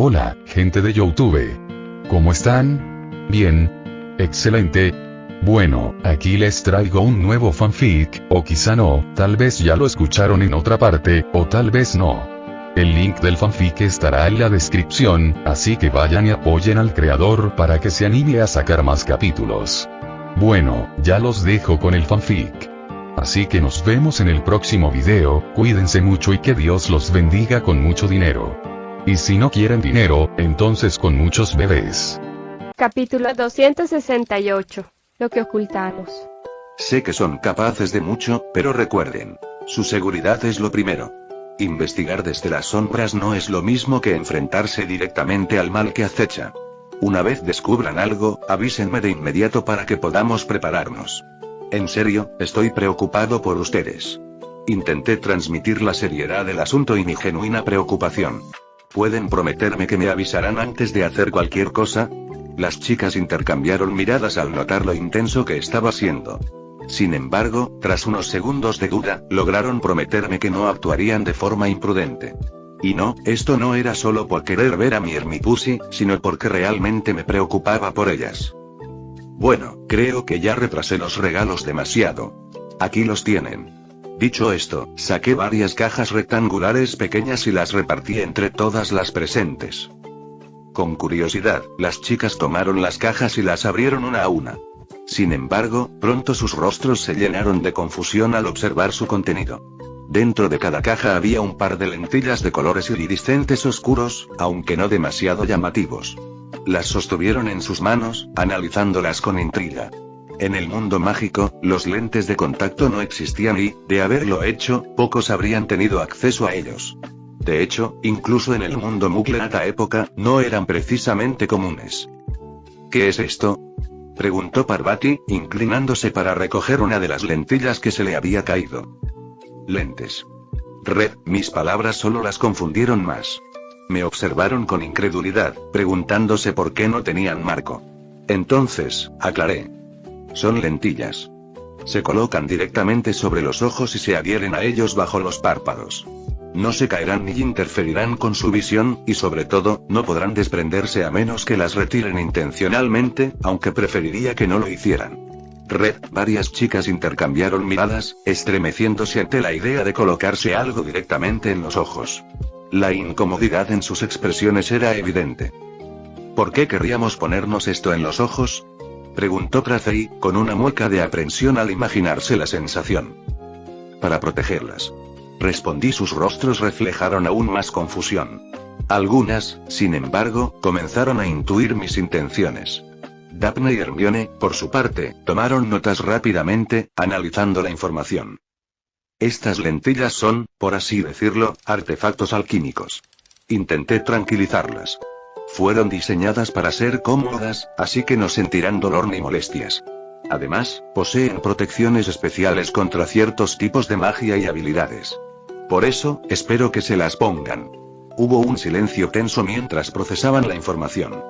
Hola, gente de YouTube. ¿Cómo están? Bien. Excelente. Bueno, aquí les traigo un nuevo fanfic, o quizá no, tal vez ya lo escucharon en otra parte, o tal vez no. El link del fanfic estará en la descripción, así que vayan y apoyen al creador para que se anime a sacar más capítulos. Bueno, ya los dejo con el fanfic. Así que nos vemos en el próximo video, cuídense mucho y que Dios los bendiga con mucho dinero. Y si no quieren dinero, entonces con muchos bebés. Capítulo 268. Lo que ocultamos. Sé que son capaces de mucho, pero recuerden, su seguridad es lo primero. Investigar desde las sombras no es lo mismo que enfrentarse directamente al mal que acecha. Una vez descubran algo, avísenme de inmediato para que podamos prepararnos. En serio, estoy preocupado por ustedes. Intenté transmitir la seriedad del asunto y mi genuina preocupación. ¿Pueden prometerme que me avisarán antes de hacer cualquier cosa? Las chicas intercambiaron miradas al notar lo intenso que estaba siendo. Sin embargo, tras unos segundos de duda, lograron prometerme que no actuarían de forma imprudente. Y no, esto no era solo por querer ver a mi Hermipussy, sino porque realmente me preocupaba por ellas. Bueno, creo que ya retrasé los regalos demasiado. Aquí los tienen. Dicho esto, saqué varias cajas rectangulares pequeñas y las repartí entre todas las presentes. Con curiosidad, las chicas tomaron las cajas y las abrieron una a una. Sin embargo, pronto sus rostros se llenaron de confusión al observar su contenido. Dentro de cada caja había un par de lentillas de colores iridiscentes oscuros, aunque no demasiado llamativos. Las sostuvieron en sus manos, analizándolas con intriga. En el mundo mágico, los lentes de contacto no existían y, de haberlo hecho, pocos habrían tenido acceso a ellos. De hecho, incluso en el mundo Moogle de esta época, no eran precisamente comunes. ¿Qué es esto?, preguntó Parvati, inclinándose para recoger una de las lentillas que se le había caído. Lentes. Red, mis palabras solo las confundieron más. Me observaron con incredulidad, preguntándose por qué no tenían marco. Entonces, aclaré. Son lentillas. Se colocan directamente sobre los ojos y se adhieren a ellos bajo los párpados. No se caerán ni interferirán con su visión, y sobre todo, no podrán desprenderse a menos que las retiren intencionalmente, aunque preferiría que no lo hicieran. Red, varias chicas intercambiaron miradas, estremeciéndose ante la idea de colocarse algo directamente en los ojos. La incomodidad en sus expresiones era evidente. ¿Por qué querríamos ponernos esto en los ojos?, preguntó Kracey, con una mueca de aprensión al imaginarse la sensación. Para protegerlas. Respondí. Sus rostros reflejaron aún más confusión. Algunas, sin embargo, comenzaron a intuir mis intenciones. Daphne y Hermione, por su parte, tomaron notas rápidamente, analizando la información. Estas lentillas son, por así decirlo, artefactos alquímicos. Intenté tranquilizarlas. Fueron diseñadas para ser cómodas, así que no sentirán dolor ni molestias. Además, poseen protecciones especiales contra ciertos tipos de magia y habilidades. Por eso, espero que se las pongan. Hubo un silencio tenso mientras procesaban la información.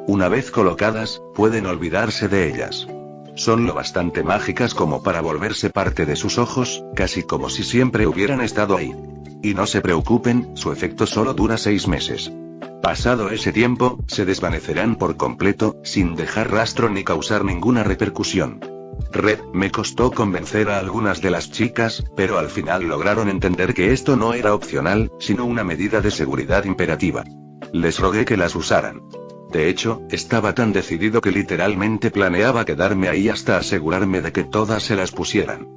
Una vez colocadas, pueden olvidarse de ellas. Son lo bastante mágicas como para volverse parte de sus ojos, casi como si siempre hubieran estado ahí. Y no se preocupen, su efecto solo dura 6 meses. Pasado ese tiempo, se desvanecerán por completo, sin dejar rastro ni causar ninguna repercusión. Red, me costó convencer a algunas de las chicas, pero al final lograron entender que esto no era opcional, sino una medida de seguridad imperativa. Les rogué que las usaran. De hecho, estaba tan decidido que literalmente planeaba quedarme ahí hasta asegurarme de que todas se las pusieran.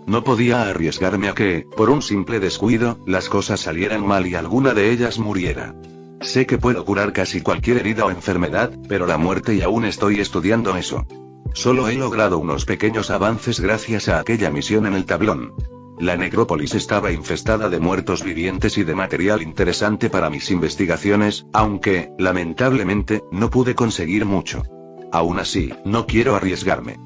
No podía arriesgarme a que, por un simple descuido, las cosas salieran mal y alguna de ellas muriera. Sé que puedo curar casi cualquier herida o enfermedad, pero la muerte, y aún estoy estudiando eso. Solo he logrado unos pequeños avances gracias a aquella misión en el tablón. La necrópolis estaba infestada de muertos vivientes y de material interesante para mis investigaciones, aunque, lamentablemente, no pude conseguir mucho. Aún así, no quiero arriesgarme.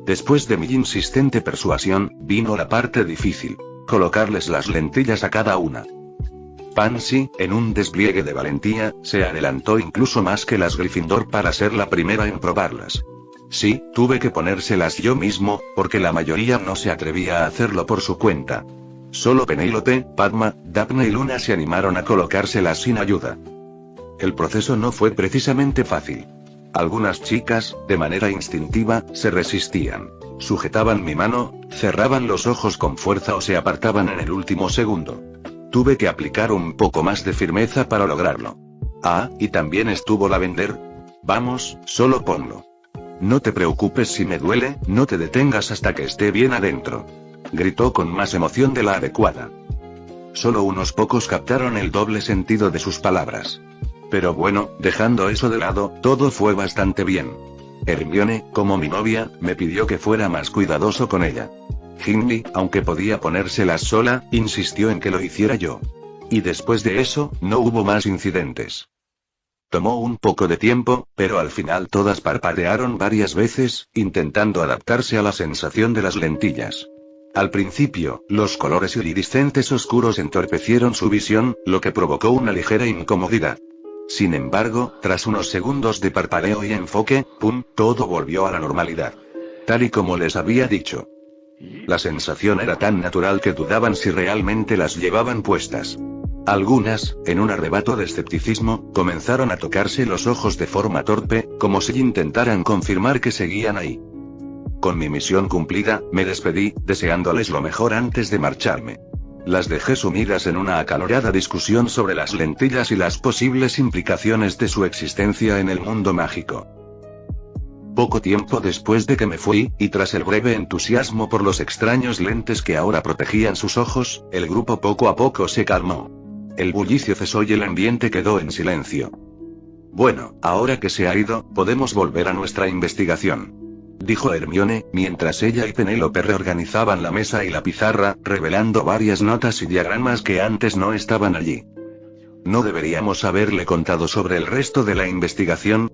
Después de mi insistente persuasión, vino la parte difícil: colocarles las lentillas a cada una. Pansy, en un despliegue de valentía, se adelantó incluso más que las Gryffindor para ser la primera en probarlas. Sí, tuve que ponérselas yo mismo, porque la mayoría no se atrevía a hacerlo por su cuenta. Solo Penélope, Padma, Daphne y Luna se animaron a colocárselas sin ayuda. El proceso no fue precisamente fácil. Algunas chicas, de manera instintiva, se resistían. Sujetaban mi mano, cerraban los ojos con fuerza o se apartaban en el último segundo. Tuve que aplicar un poco más de firmeza para lograrlo. Ah, y también estuvo Lavender. Vamos, solo ponlo. No te preocupes si me duele, no te detengas hasta que esté bien adentro. Gritó con más emoción de la adecuada. Solo unos pocos captaron el doble sentido de sus palabras. Pero bueno, dejando eso de lado, todo fue bastante bien. Hermione, como mi novia, me pidió que fuera más cuidadoso con ella. Gimli, aunque podía ponérselas sola, insistió en que lo hiciera yo. Y después de eso, no hubo más incidentes. Tomó un poco de tiempo, pero al final todas parpadearon varias veces, intentando adaptarse a la sensación de las lentillas. Al principio, los colores iridiscentes oscuros entorpecieron su visión, lo que provocó una ligera incomodidad. Sin embargo, tras unos segundos de parpadeo y enfoque, ¡pum!, todo volvió a la normalidad. Tal y como les había dicho. La sensación era tan natural que dudaban si realmente las llevaban puestas. Algunas, en un arrebato de escepticismo, comenzaron a tocarse los ojos de forma torpe, como si intentaran confirmar que seguían ahí. Con mi misión cumplida, me despedí, deseándoles lo mejor antes de marcharme. Las dejé sumidas en una acalorada discusión sobre las lentillas y las posibles implicaciones de su existencia en el mundo mágico. Poco tiempo después de que me fui, y tras el breve entusiasmo por los extraños lentes que ahora protegían sus ojos, el grupo poco a poco se calmó. El bullicio cesó y el ambiente quedó en silencio. Bueno, ahora que se ha ido, podemos volver a nuestra investigación, dijo Hermione, mientras ella y Penélope reorganizaban la mesa y la pizarra, revelando varias notas y diagramas que antes no estaban allí. ¿No deberíamos haberle contado sobre el resto de la investigación?,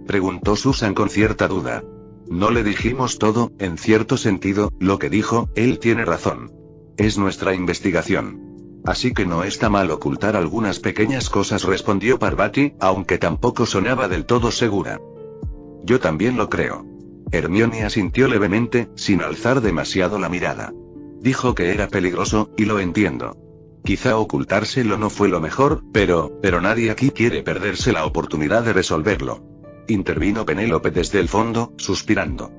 preguntó Susan con cierta duda. No le dijimos todo, en cierto sentido, lo que dijo, él tiene razón. Es nuestra investigación. Así que no está mal ocultar algunas pequeñas cosas, respondió Parvati, aunque tampoco sonaba del todo segura. Yo también lo creo. Hermione asintió levemente, sin alzar demasiado la mirada. Dijo que era peligroso, y lo entiendo. Quizá ocultárselo no fue lo mejor, pero nadie aquí quiere perderse la oportunidad de resolverlo. Intervino Penélope desde el fondo, suspirando.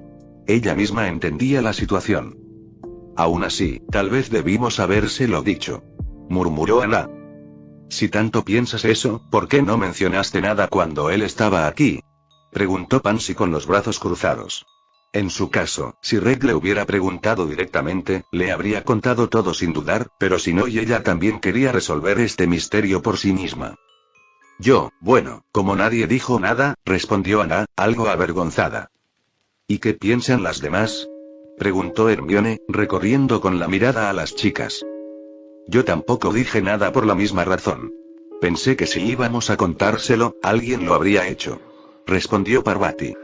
Ella misma entendía la situación. Aún así, tal vez debimos habérselo dicho, murmuró Ana. Si tanto piensas eso, ¿por qué no mencionaste nada cuando él estaba aquí?, preguntó Pansy con los brazos cruzados. En su caso, si Red le hubiera preguntado directamente, le habría contado todo sin dudar, pero si no, y ella también quería resolver este misterio por sí misma. Bueno, como nadie dijo nada, respondió Ana, algo avergonzada. ¿Y qué piensan las demás?, preguntó Hermione, recorriendo con la mirada a las chicas. Yo tampoco dije nada por la misma razón. Pensé que si íbamos a contárselo, alguien lo habría hecho, respondió Parvati.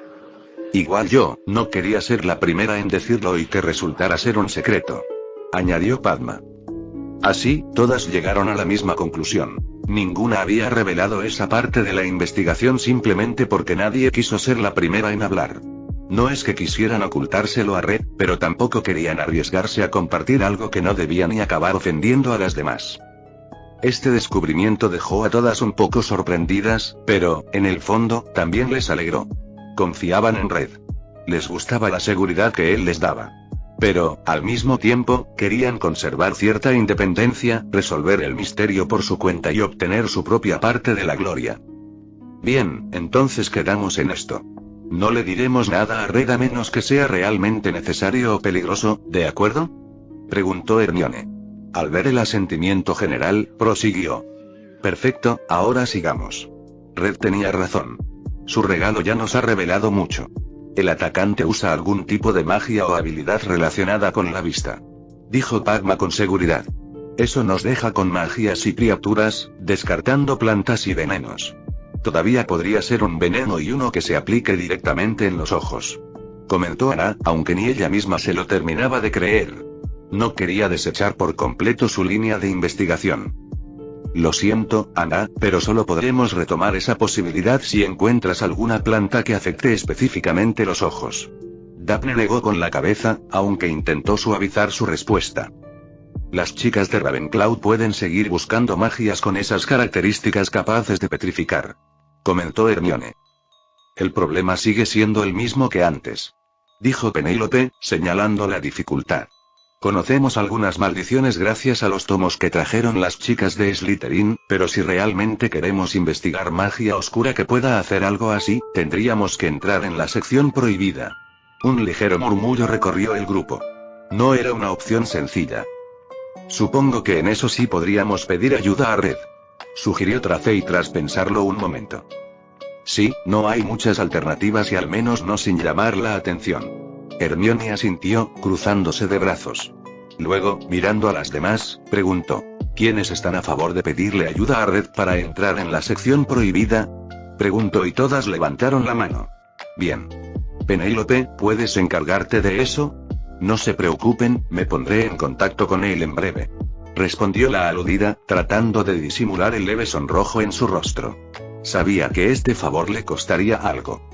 Igual yo, no quería ser la primera en decirlo y que resultara ser un secreto, añadió Padma. Así, todas llegaron a la misma conclusión. Ninguna había revelado esa parte de la investigación simplemente porque nadie quiso ser la primera en hablar. No es que quisieran ocultárselo a Red, pero tampoco querían arriesgarse a compartir algo que no debían y acabar ofendiendo a las demás. Este descubrimiento dejó a todas un poco sorprendidas, pero, en el fondo, también les alegró. Confiaban en Red. Les gustaba la seguridad que él les daba. Pero, al mismo tiempo, querían conservar cierta independencia, resolver el misterio por su cuenta y obtener su propia parte de la gloria. Bien, entonces quedamos en esto. No le diremos nada a Red a menos que sea realmente necesario o peligroso, ¿de acuerdo?, preguntó Hermione. Al ver el asentimiento general, prosiguió. Perfecto, ahora sigamos. Red tenía razón. Su regalo ya nos ha revelado mucho. El atacante usa algún tipo de magia o habilidad relacionada con la vista, dijo Padma con seguridad. Eso nos deja con magias y criaturas, descartando plantas y venenos. Todavía podría ser un veneno y uno que se aplique directamente en los ojos, comentó Ana, aunque ni ella misma se lo terminaba de creer. No quería desechar por completo su línea de investigación. Lo siento, Ana, pero solo podremos retomar esa posibilidad si encuentras alguna planta que afecte específicamente los ojos. Daphne negó con la cabeza, aunque intentó suavizar su respuesta. Las chicas de Ravenclaw pueden seguir buscando magias con esas características capaces de petrificar. comentó Hermione. El problema sigue siendo el mismo que antes, dijo Penélope, señalando la dificultad. Conocemos algunas maldiciones gracias a los tomos que trajeron las chicas de Slytherin, pero si realmente queremos investigar magia oscura que pueda hacer algo así, tendríamos que entrar en la sección prohibida. Un ligero murmullo recorrió el grupo. No era una opción sencilla. Supongo que en eso sí podríamos pedir ayuda a Red, sugirió Tracey tras pensarlo un momento. Sí, no hay muchas alternativas y al menos no sin llamar la atención. Hermione asintió, cruzándose de brazos. Luego, mirando a las demás, preguntó: ¿Quiénes están a favor de pedirle ayuda a Red para entrar en la sección prohibida? Preguntó y todas levantaron la mano. Bien. Penélope, ¿puedes encargarte de eso? No se preocupen, me pondré en contacto con él en breve, respondió la aludida, tratando de disimular el leve sonrojo en su rostro. Sabía que este favor le costaría algo.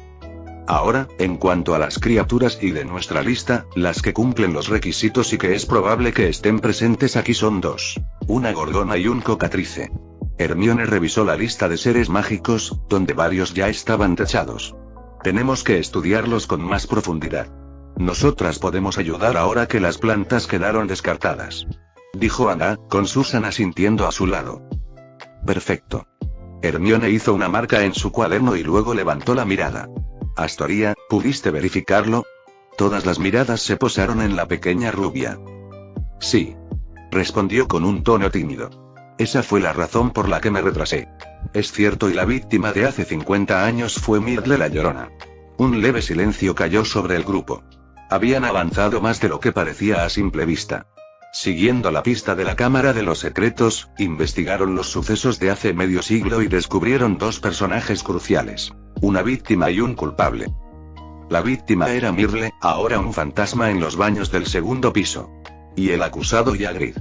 Ahora, en cuanto a las criaturas y de nuestra lista, las que cumplen los requisitos y que es probable que estén presentes aquí son dos: una gorgona y un cocatrice. Hermione revisó la lista de seres mágicos, donde varios ya estaban tachados. Tenemos que estudiarlos con más profundidad. Nosotras podemos ayudar ahora que las plantas quedaron descartadas, dijo Ana, con Susan asintiendo a su lado. Perfecto. Hermione hizo una marca en su cuaderno y luego levantó la mirada. Astoria, ¿pudiste verificarlo? Todas las miradas se posaron en la pequeña rubia. Sí, respondió con un tono tímido. Esa fue la razón por la que me retrasé. Es cierto, y la víctima de hace 50 años fue Myrtle la Llorona. Un leve silencio cayó sobre el grupo. Habían avanzado más de lo que parecía a simple vista. Siguiendo la pista de la Cámara de los Secretos, investigaron los sucesos de hace medio siglo y descubrieron dos personajes cruciales: una víctima y un culpable. La víctima era Myrtle, ahora un fantasma en los baños del segundo piso. Y el acusado Hagrid.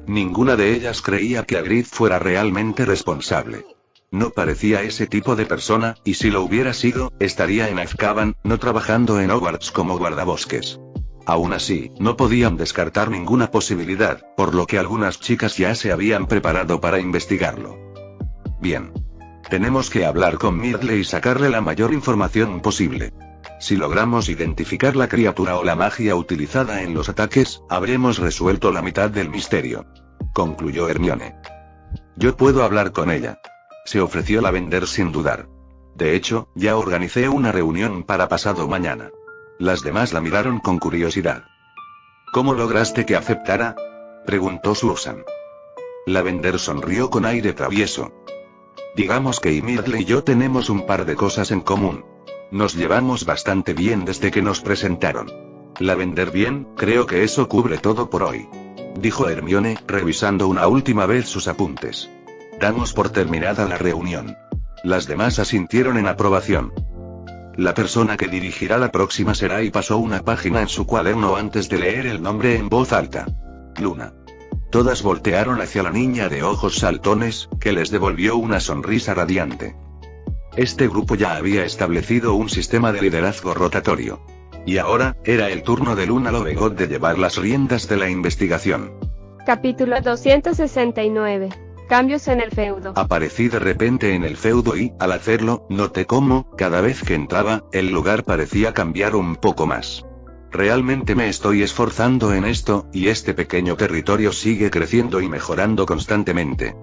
Ninguna de ellas creía que Hagrid fuera realmente responsable. No parecía ese tipo de persona, y si lo hubiera sido, estaría en Azkaban, no trabajando en Hogwarts como guardabosques. Aún así, no podían descartar ninguna posibilidad, por lo que algunas chicas ya se habían preparado para investigarlo. Bien. Tenemos que hablar con Myrtle y sacarle la mayor información posible. Si logramos identificar la criatura o la magia utilizada en los ataques, habremos resuelto la mitad del misterio, concluyó Hermione. Yo puedo hablar con ella, se ofreció Lavender sin dudar. De hecho, ya organicé una reunión para pasado mañana. Las demás la miraron con curiosidad. ¿Cómo lograste que aceptara?, preguntó Susan. Lavender sonrió con aire travieso. Digamos que Myrtle y yo tenemos un par de cosas en común. Nos llevamos bastante bien desde que nos presentaron. Lavender: bien, creo que eso cubre todo por hoy, dijo Hermione, revisando una última vez sus apuntes. Damos por terminada la reunión. Las demás asintieron en aprobación. La persona que dirigirá la próxima será, y pasó una página en su cuaderno antes de leer el nombre en voz alta: Luna. Todas voltearon hacia la niña de ojos saltones, que les devolvió una sonrisa radiante. Este grupo ya había establecido un sistema de liderazgo rotatorio. Y ahora, era el turno de Luna Lovegood de llevar las riendas de la investigación. Capítulo 269. Cambios en el feudo. Aparecí de repente en el feudo y, al hacerlo, noté cómo, cada vez que entraba, el lugar parecía cambiar un poco más. Realmente me estoy esforzando en esto, y este pequeño territorio sigue creciendo y mejorando constantemente.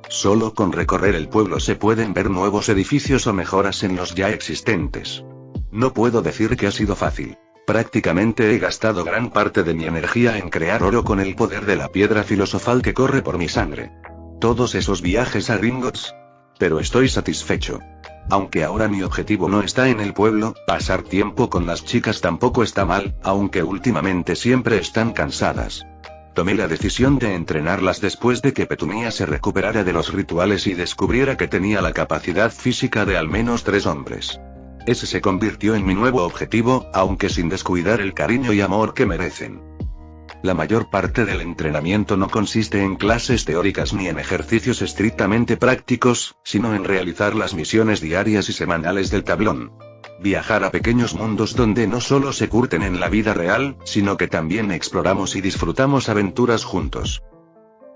Solo con recorrer el pueblo se pueden ver nuevos edificios o mejoras en los ya existentes. No puedo decir que ha sido fácil. Prácticamente he gastado gran parte de mi energía en crear oro con el poder de la piedra filosofal que corre por mi sangre. Todos esos viajes a Gringotts. Pero estoy satisfecho. Aunque ahora mi objetivo no está en el pueblo, pasar tiempo con las chicas tampoco está mal, aunque últimamente siempre están cansadas. Tomé la decisión de entrenarlas después de que Petunia se recuperara de los rituales y descubriera que tenía la capacidad física de al menos 3 hombres. Ese se convirtió en mi nuevo objetivo, aunque sin descuidar el cariño y amor que merecen. La mayor parte del entrenamiento no consiste en clases teóricas ni en ejercicios estrictamente prácticos, sino en realizar las misiones diarias y semanales del tablón. Viajar a pequeños mundos donde no solo se curten en la vida real, sino que también exploramos y disfrutamos aventuras juntos.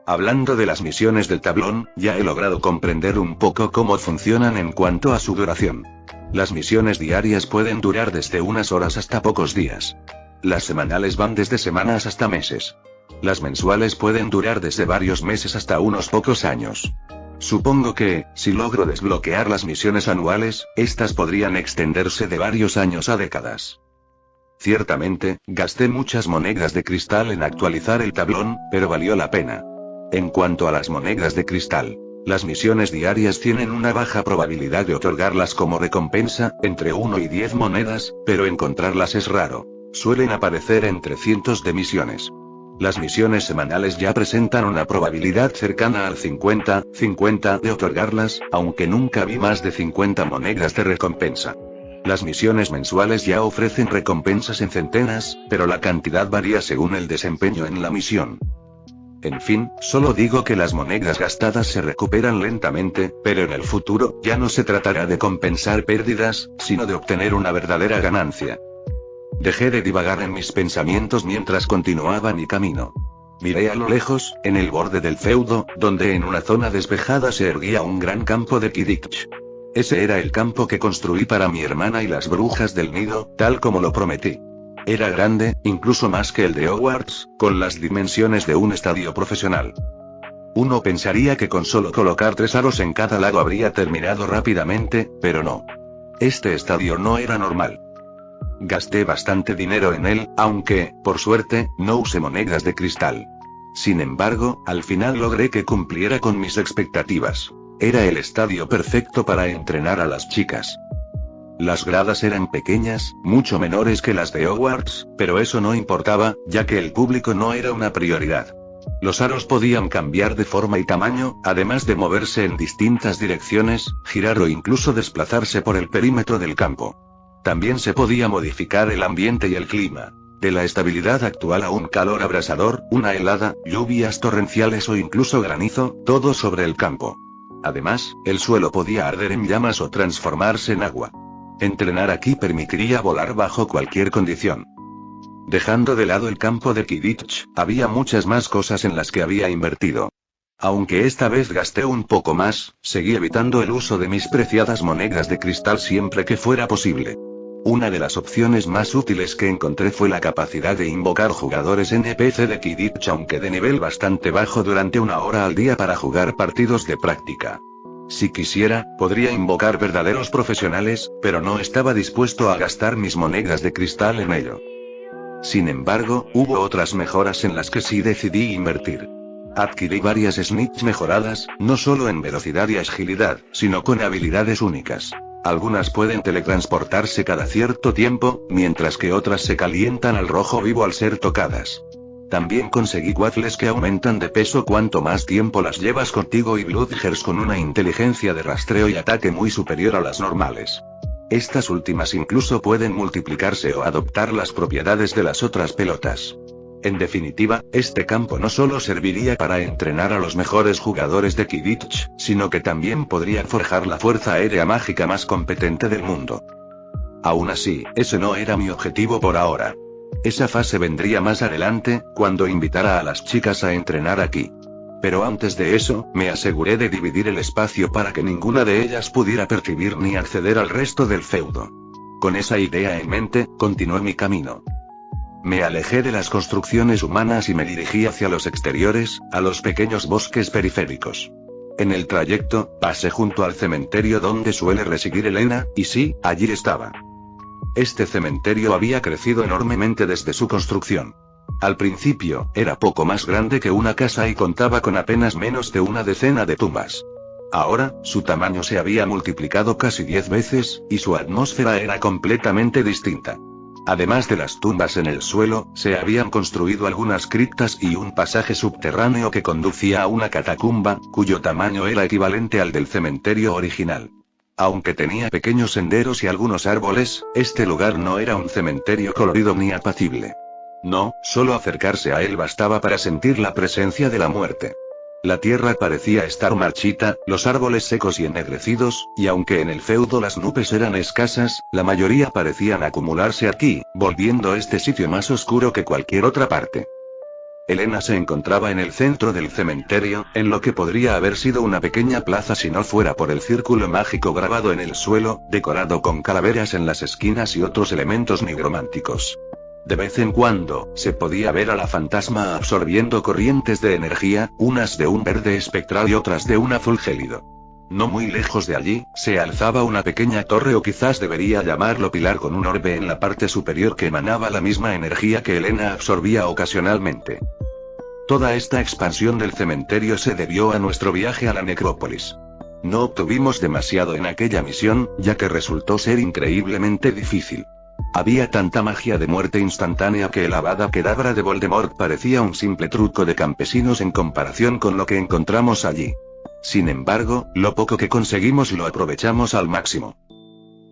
Hablando de las misiones del tablón, ya he logrado comprender un poco cómo funcionan en cuanto a su duración. Las misiones diarias pueden durar desde unas horas hasta pocos días. Las semanales van desde semanas hasta meses. Las mensuales pueden durar desde varios meses hasta unos pocos años. Supongo que, si logro desbloquear las misiones anuales, estas podrían extenderse de varios años a décadas. Ciertamente, gasté muchas monedas de cristal en actualizar el tablón, pero valió la pena. En cuanto a las monedas de cristal, las misiones diarias tienen una baja probabilidad de otorgarlas como recompensa, entre 1 y 10 monedas, pero encontrarlas es raro. Suelen aparecer entre cientos de misiones. Las misiones semanales ya presentan una probabilidad cercana al 50-50 de otorgarlas, aunque nunca vi más de 50 monedas de recompensa. Las misiones mensuales ya ofrecen recompensas en centenas, pero la cantidad varía según el desempeño en la misión. En fin, solo digo que las monedas gastadas se recuperan lentamente, pero en el futuro, ya no se tratará de compensar pérdidas, sino de obtener una verdadera ganancia. Dejé de divagar en mis pensamientos mientras continuaba mi camino. Miré a lo lejos, en el borde del feudo, donde en una zona despejada se erguía un gran campo de Quidditch. Ese era el campo que construí para mi hermana y las brujas del nido, tal como lo prometí. Era grande, incluso más que el de Hogwarts, con las dimensiones de un estadio profesional. Uno pensaría que con solo colocar 3 aros en cada lado habría terminado rápidamente, pero no. Este estadio no era normal. Gasté bastante dinero en él, aunque, por suerte, no usé monedas de cristal. Sin embargo, al final logré que cumpliera con mis expectativas. Era el estadio perfecto para entrenar a las chicas. Las gradas eran pequeñas, mucho menores que las de Hogwarts, pero eso no importaba, ya que el público no era una prioridad. Los aros podían cambiar de forma y tamaño, además de moverse en distintas direcciones, girar o incluso desplazarse por el perímetro del campo. También se podía modificar el ambiente y el clima. De la estabilidad actual a un calor abrasador, una helada, lluvias torrenciales o incluso granizo, todo sobre el campo. Además, el suelo podía arder en llamas o transformarse en agua. Entrenar aquí permitiría volar bajo cualquier condición. Dejando de lado el campo de Quidditch, había muchas más cosas en las que había invertido. Aunque esta vez gasté un poco más, seguí evitando el uso de mis preciadas monedas de cristal siempre que fuera posible. Una de las opciones más útiles que encontré fue la capacidad de invocar jugadores NPC de Quidditch, aunque de nivel bastante bajo, durante 1 hora al día para jugar partidos de práctica. Si quisiera, podría invocar verdaderos profesionales, pero no estaba dispuesto a gastar mis monedas de cristal en ello. Sin embargo, hubo otras mejoras en las que sí decidí invertir. Adquirí varias snitch mejoradas, no solo en velocidad y agilidad, sino con habilidades únicas. Algunas pueden teletransportarse cada cierto tiempo, mientras que otras se calientan al rojo vivo al ser tocadas. También conseguí waffles que aumentan de peso cuanto más tiempo las llevas contigo y Bloodgers con una inteligencia de rastreo y ataque muy superior a las normales. Estas últimas incluso pueden multiplicarse o adoptar las propiedades de las otras pelotas. En definitiva, este campo no solo serviría para entrenar a los mejores jugadores de Quidditch, sino que también podría forjar la fuerza aérea mágica más competente del mundo. Aún así, ese no era mi objetivo por ahora. Esa fase vendría más adelante, cuando invitara a las chicas a entrenar aquí. Pero antes de eso, me aseguré de dividir el espacio para que ninguna de ellas pudiera percibir ni acceder al resto del feudo. Con esa idea en mente, continué mi camino. Me alejé de las construcciones humanas y me dirigí hacia los exteriores, a los pequeños bosques periféricos. En el trayecto, pasé junto al cementerio donde suele residir Elena, y sí, allí estaba. Este cementerio había crecido enormemente desde su construcción. Al principio, era poco más grande que una casa y contaba con apenas menos de una decena de tumbas. Ahora, su tamaño se había multiplicado casi 10 veces, y su atmósfera era completamente distinta. Además de las tumbas en el suelo, se habían construido algunas criptas y un pasaje subterráneo que conducía a una catacumba, cuyo tamaño era equivalente al del cementerio original. Aunque tenía pequeños senderos y algunos árboles, este lugar no era un cementerio colorido ni apacible. No, solo acercarse a él bastaba para sentir la presencia de la muerte. La tierra parecía estar marchita, los árboles secos y ennegrecidos, y aunque en el feudo las nubes eran escasas, la mayoría parecían acumularse aquí, volviendo este sitio más oscuro que cualquier otra parte. Elena se encontraba en el centro del cementerio, en lo que podría haber sido una pequeña plaza si no fuera por el círculo mágico grabado en el suelo, decorado con calaveras en las esquinas y otros elementos nigrománticos. De vez en cuando, se podía ver a la fantasma absorbiendo corrientes de energía, unas de un verde espectral y otras de un azul gélido. No muy lejos de allí, se alzaba una pequeña torre o quizás debería llamarlo pilar con un orbe en la parte superior que emanaba la misma energía que Elena absorbía ocasionalmente. Toda esta expansión del cementerio se debió a nuestro viaje a la necrópolis. No obtuvimos demasiado en aquella misión, ya que resultó ser increíblemente difícil. Había tanta magia de muerte instantánea que el Avada Kedavra de Voldemort parecía un simple truco de campesinos en comparación con lo que encontramos allí. Sin embargo, lo poco que conseguimos lo aprovechamos al máximo.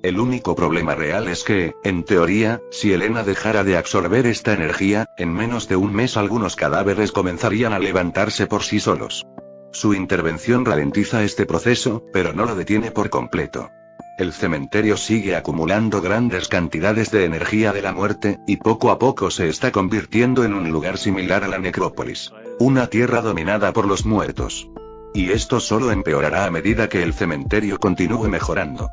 El único problema real es que, en teoría, si Elena dejara de absorber esta energía, en menos de un mes algunos cadáveres comenzarían a levantarse por sí solos. Su intervención ralentiza este proceso, pero no lo detiene por completo. El cementerio sigue acumulando grandes cantidades de energía de la muerte, y poco a poco se está convirtiendo en un lugar similar a la necrópolis. Una tierra dominada por los muertos. Y esto solo empeorará a medida que el cementerio continúe mejorando.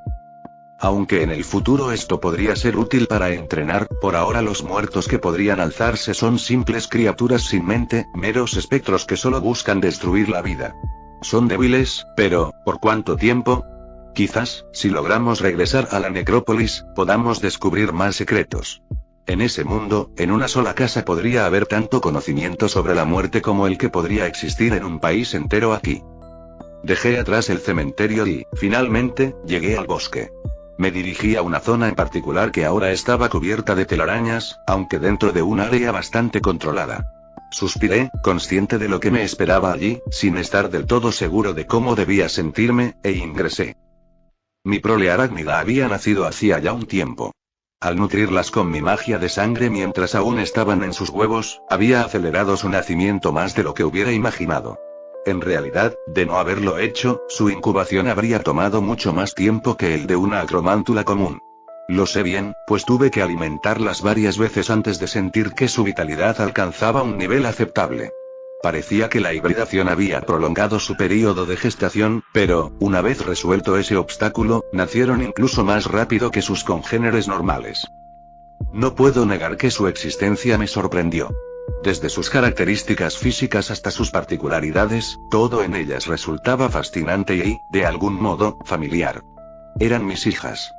Aunque en el futuro esto podría ser útil para entrenar, por ahora los muertos que podrían alzarse son simples criaturas sin mente, meros espectros que solo buscan destruir la vida. Son débiles, pero, ¿por cuánto tiempo? Quizás, si logramos regresar a la necrópolis, podamos descubrir más secretos. En ese mundo, en una sola casa podría haber tanto conocimiento sobre la muerte como el que podría existir en un país entero aquí. Dejé atrás el cementerio y, finalmente, llegué al bosque. Me dirigí a una zona en particular que ahora estaba cubierta de telarañas, aunque dentro de un área bastante controlada. Suspiré, consciente de lo que me esperaba allí, sin estar del todo seguro de cómo debía sentirme, e ingresé. Mi prole arácnida había nacido hacía ya un tiempo. Al nutrirlas con mi magia de sangre mientras aún estaban en sus huevos, había acelerado su nacimiento más de lo que hubiera imaginado. En realidad, de no haberlo hecho, su incubación habría tomado mucho más tiempo que el de una acromántula común. Lo sé bien, pues tuve que alimentarlas varias veces antes de sentir que su vitalidad alcanzaba un nivel aceptable. Parecía que la hibridación había prolongado su período de gestación, pero, una vez resuelto ese obstáculo, nacieron incluso más rápido que sus congéneres normales. No puedo negar que su existencia me sorprendió. Desde sus características físicas hasta sus particularidades, todo en ellas resultaba fascinante y, de algún modo, familiar. Eran mis hijas.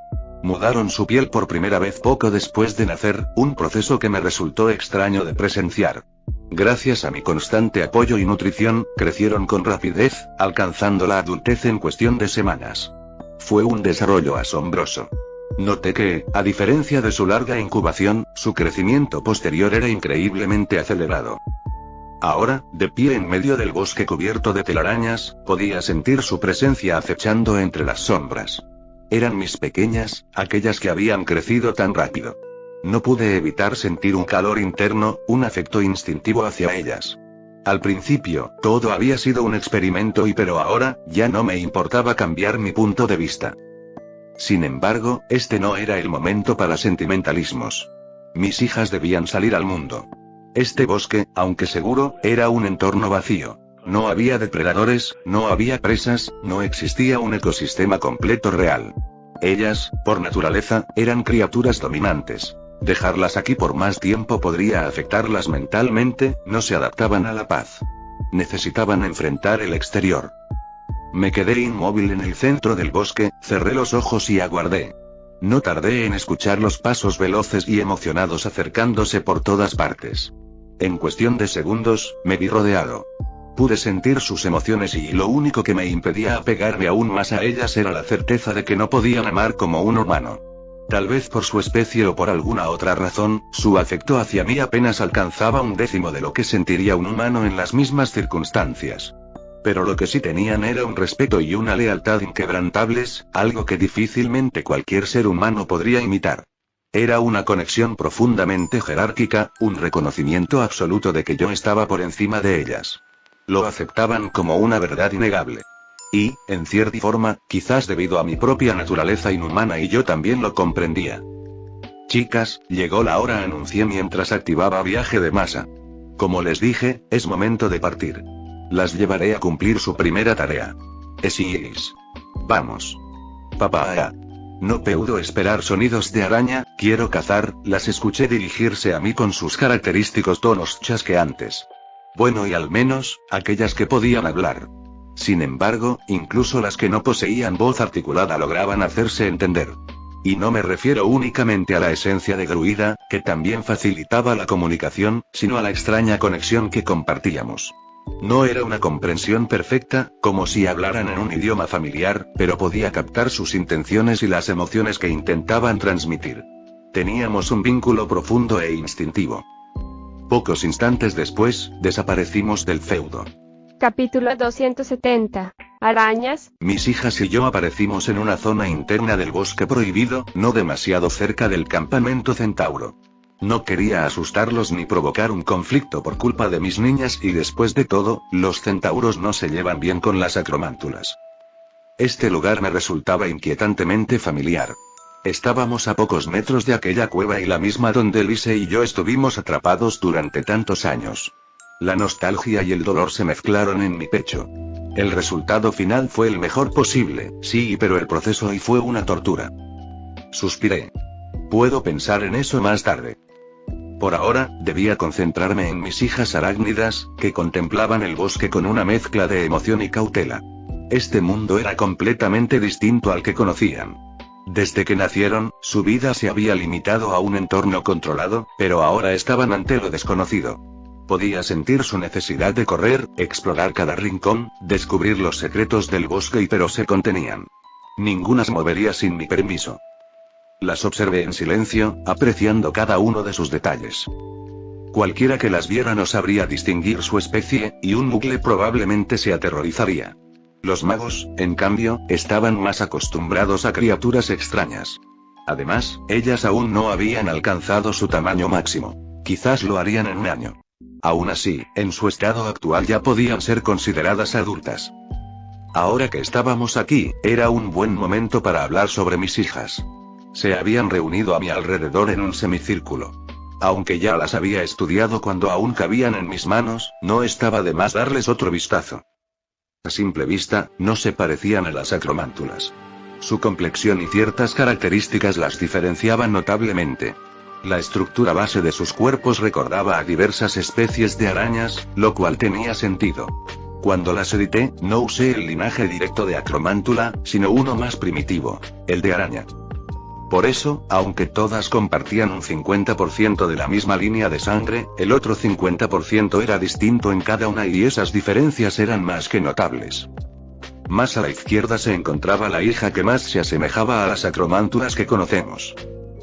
Mudaron su piel por primera vez poco después de nacer, un proceso que me resultó extraño de presenciar. Gracias a mi constante apoyo y nutrición, crecieron con rapidez, alcanzando la adultez en cuestión de semanas. Fue un desarrollo asombroso. Noté que, a diferencia de su larga incubación, su crecimiento posterior era increíblemente acelerado. Ahora, de pie en medio del bosque cubierto de telarañas, podía sentir su presencia acechando entre las sombras. Eran mis pequeñas, aquellas que habían crecido tan rápido. No pude evitar sentir un calor interno, un afecto instintivo hacia ellas. Al principio, todo había sido un experimento pero ahora, ya no me importaba cambiar mi punto de vista. Sin embargo, este no era el momento para sentimentalismos. Mis hijas debían salir al mundo. Este bosque, aunque seguro, era un entorno vacío. No había depredadores, no había presas, no existía un ecosistema completo real. Ellas, por naturaleza, eran criaturas dominantes. Dejarlas aquí por más tiempo podría afectarlas mentalmente, no se adaptaban a la paz. Necesitaban enfrentar el exterior. Me quedé inmóvil en el centro del bosque, cerré los ojos y aguardé. No tardé en escuchar los pasos veloces y emocionados acercándose por todas partes. En cuestión de segundos, me vi rodeado. Pude sentir sus emociones y lo único que me impedía apegarme aún más a ellas era la certeza de que no podían amar como un humano. Tal vez por su especie o por alguna otra razón, su afecto hacia mí apenas alcanzaba un décimo de lo que sentiría un humano en las mismas circunstancias. Pero lo que sí tenían era un respeto y una lealtad inquebrantables, algo que difícilmente cualquier ser humano podría imitar. Era una conexión profundamente jerárquica, un reconocimiento absoluto de que yo estaba por encima de ellas. Lo aceptaban como una verdad innegable. Y, en cierta forma, quizás debido a mi propia naturaleza inhumana y yo también lo comprendía. Chicas, llegó la hora, anuncié mientras activaba viaje de masa. Como les dije, es momento de partir. Las llevaré a cumplir su primera tarea. Esís. Vamos. Papá. No puedo esperar sonidos de araña, quiero cazar, las escuché dirigirse a mí con sus característicos tonos chasqueantes. Bueno, y al menos, aquellas que podían hablar. Sin embargo, incluso las que no poseían voz articulada lograban hacerse entender. Y no me refiero únicamente a la esencia de Gruida, que también facilitaba la comunicación, sino a la extraña conexión que compartíamos. No era una comprensión perfecta, como si hablaran en un idioma familiar, pero podía captar sus intenciones y las emociones que intentaban transmitir. Teníamos un vínculo profundo e instintivo. Pocos instantes después, desaparecimos del feudo. Capítulo 270. Arañas. Mis hijas y yo aparecimos en una zona interna del bosque prohibido, no demasiado cerca del campamento centauro. No quería asustarlos ni provocar un conflicto por culpa de mis niñas y después de todo, los centauros no se llevan bien con las acromántulas. Este lugar me resultaba inquietantemente familiar. Estábamos a pocos metros de aquella cueva y la misma donde Elise y yo estuvimos atrapados durante tantos años. La nostalgia y el dolor se mezclaron en mi pecho. El resultado final fue el mejor posible, sí, pero el proceso hoy fue una tortura. Suspiré. Puedo pensar en eso más tarde. Por ahora, debía concentrarme en mis hijas arácnidas, que contemplaban el bosque con una mezcla de emoción y cautela. Este mundo era completamente distinto al que conocían. Desde que nacieron, su vida se había limitado a un entorno controlado, pero ahora estaban ante lo desconocido. Podía sentir su necesidad de correr, explorar cada rincón, descubrir los secretos del bosque pero se contenían. Ninguna se movería sin mi permiso. Las observé en silencio, apreciando cada uno de sus detalles. Cualquiera que las viera no sabría distinguir su especie, y un bucle probablemente se aterrorizaría. Los magos, en cambio, estaban más acostumbrados a criaturas extrañas. Además, ellas aún no habían alcanzado su tamaño máximo. Quizás lo harían en un año. Aún así, en su estado actual ya podían ser consideradas adultas. Ahora que estábamos aquí, era un buen momento para hablar sobre mis hijas. Se habían reunido a mi alrededor en un semicírculo. Aunque ya las había estudiado cuando aún cabían en mis manos, no estaba de más darles otro vistazo. A simple vista, no se parecían a las acromántulas. Su complexión y ciertas características las diferenciaban notablemente. La estructura base de sus cuerpos recordaba a diversas especies de arañas, lo cual tenía sentido. Cuando las edité, no usé el linaje directo de acromántula, sino uno más primitivo, el de araña. Por eso, aunque todas compartían un 50% de la misma línea de sangre, el otro 50% era distinto en cada una y esas diferencias eran más que notables. Más a la izquierda se encontraba la hija que más se asemejaba a las acromántulas que conocemos.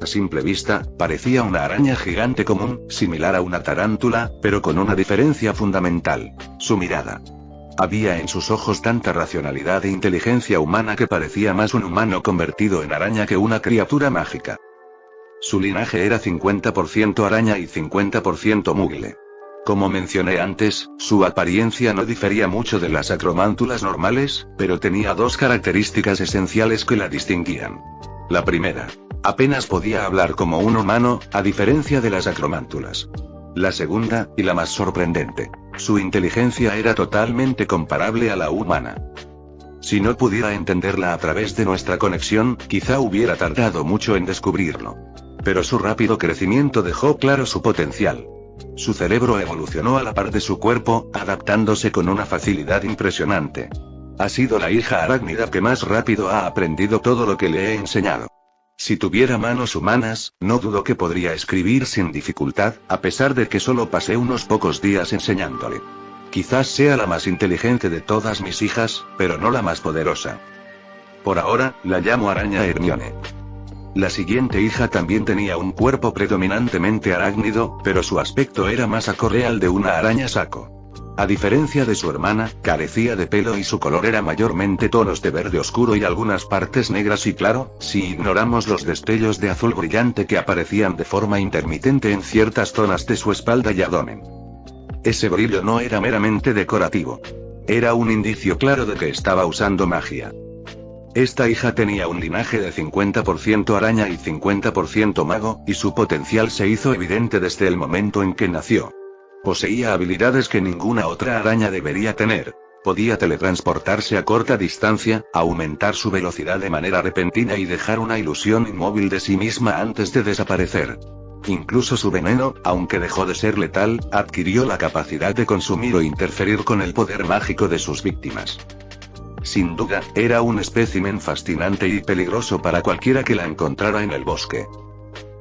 A simple vista, parecía una araña gigante común, similar a una tarántula, pero con una diferencia fundamental: su mirada. Había en sus ojos tanta racionalidad e inteligencia humana que parecía más un humano convertido en araña que una criatura mágica. Su linaje era 50% araña y 50% mugle. Como mencioné antes, su apariencia no difería mucho de las acromántulas normales, pero tenía dos características esenciales que la distinguían. La primera: apenas podía hablar como un humano, a diferencia de las acromántulas. La segunda, y la más sorprendente: su inteligencia era totalmente comparable a la humana. Si no pudiera entenderla a través de nuestra conexión, quizá hubiera tardado mucho en descubrirlo. Pero su rápido crecimiento dejó claro su potencial. Su cerebro evolucionó a la par de su cuerpo, adaptándose con una facilidad impresionante. Ha sido la hija arácnida que más rápido ha aprendido todo lo que le he enseñado. Si tuviera manos humanas, no dudo que podría escribir sin dificultad, a pesar de que solo pasé unos pocos días enseñándole. Quizás sea la más inteligente de todas mis hijas, pero no la más poderosa. Por ahora, la llamo araña Hermione. La siguiente hija también tenía un cuerpo predominantemente arácnido, pero su aspecto era más acorde al de una araña saco. A diferencia de su hermana, carecía de pelo y su color era mayormente tonos de verde oscuro y algunas partes negras y claro, si ignoramos los destellos de azul brillante que aparecían de forma intermitente en ciertas zonas de su espalda y abdomen. Ese brillo no era meramente decorativo. Era un indicio claro de que estaba usando magia. Esta hija tenía un linaje de 50% araña y 50% mago, y su potencial se hizo evidente desde el momento en que nació. Poseía habilidades que ninguna otra araña debería tener. Podía teletransportarse a corta distancia, aumentar su velocidad de manera repentina y dejar una ilusión inmóvil de sí misma antes de desaparecer. Incluso su veneno, aunque dejó de ser letal, adquirió la capacidad de consumir o interferir con el poder mágico de sus víctimas. Sin duda, era un espécimen fascinante y peligroso para cualquiera que la encontrara en el bosque.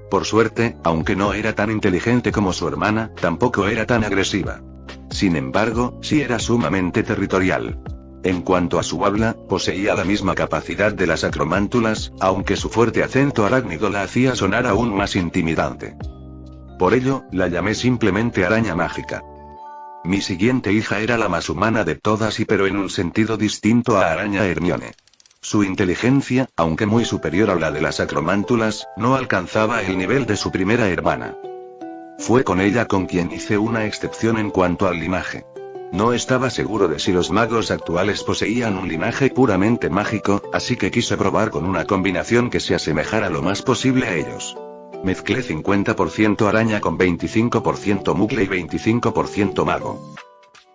Por suerte, aunque no era tan inteligente como su hermana, tampoco era tan agresiva. Sin embargo, sí era sumamente territorial. En cuanto a su habla, poseía la misma capacidad de las acromántulas, aunque su fuerte acento arácnido la hacía sonar aún más intimidante. Por ello, la llamé simplemente araña mágica. Mi siguiente hija era la más humana de todas pero en un sentido distinto a araña Hermione. Su inteligencia, aunque muy superior a la de las acromántulas, no alcanzaba el nivel de su primera hermana. Fue con ella con quien hice una excepción en cuanto al linaje. No estaba seguro de si los magos actuales poseían un linaje puramente mágico, así que quise probar con una combinación que se asemejara lo más posible a ellos. Mezclé 50% araña con 25% mugle y 25% mago.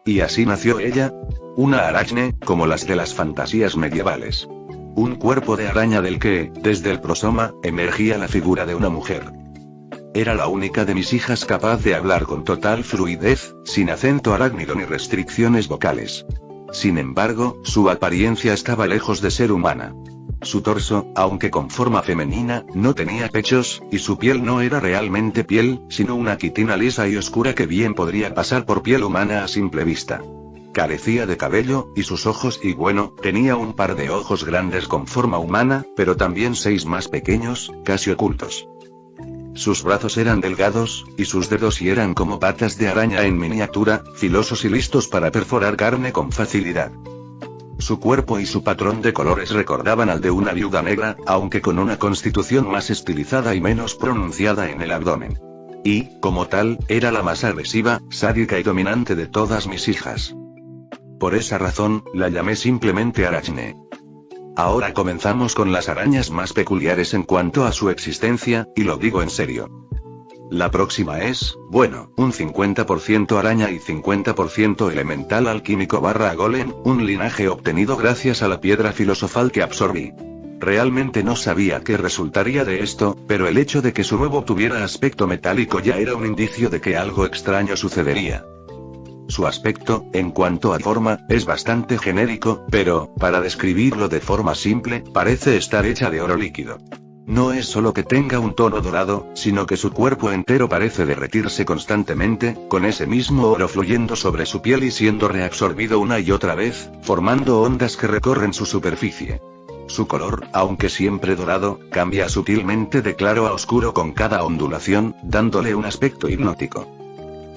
Y así nació ella. Una arachne, como las de las fantasías medievales. Un cuerpo de araña del que, desde el prosoma, emergía la figura de una mujer. Era la única de mis hijas capaz de hablar con total fluidez, sin acento arácnido ni restricciones vocales. Sin embargo, su apariencia estaba lejos de ser humana. Su torso, aunque con forma femenina, no tenía pechos, y su piel no era realmente piel, sino una quitina lisa y oscura que bien podría pasar por piel humana a simple vista. Carecía de cabello, y sus ojos tenía un par de ojos grandes con forma humana, pero también 6 más pequeños, casi ocultos. Sus brazos eran delgados, y sus dedos eran como patas de araña en miniatura, filosos y listos para perforar carne con facilidad. Su cuerpo y su patrón de colores recordaban al de una viuda negra, aunque con una constitución más estilizada y menos pronunciada en el abdomen. Y, como tal, era la más agresiva, sádica y dominante de todas mis hijas. Por esa razón, la llamé simplemente arachne. Ahora comenzamos con las arañas más peculiares en cuanto a su existencia, y lo digo en serio. La próxima es, un 50% araña y 50% elemental alquímico / golem, un linaje obtenido gracias a la piedra filosofal que absorbí. Realmente no sabía qué resultaría de esto, pero el hecho de que su huevo tuviera aspecto metálico ya era un indicio de que algo extraño sucedería. Su aspecto, en cuanto a forma, es bastante genérico, pero, para describirlo de forma simple, parece estar hecha de oro líquido. No es solo que tenga un tono dorado, sino que su cuerpo entero parece derretirse constantemente, con ese mismo oro fluyendo sobre su piel y siendo reabsorbido una y otra vez, formando ondas que recorren su superficie. Su color, aunque siempre dorado, cambia sutilmente de claro a oscuro con cada ondulación, dándole un aspecto hipnótico.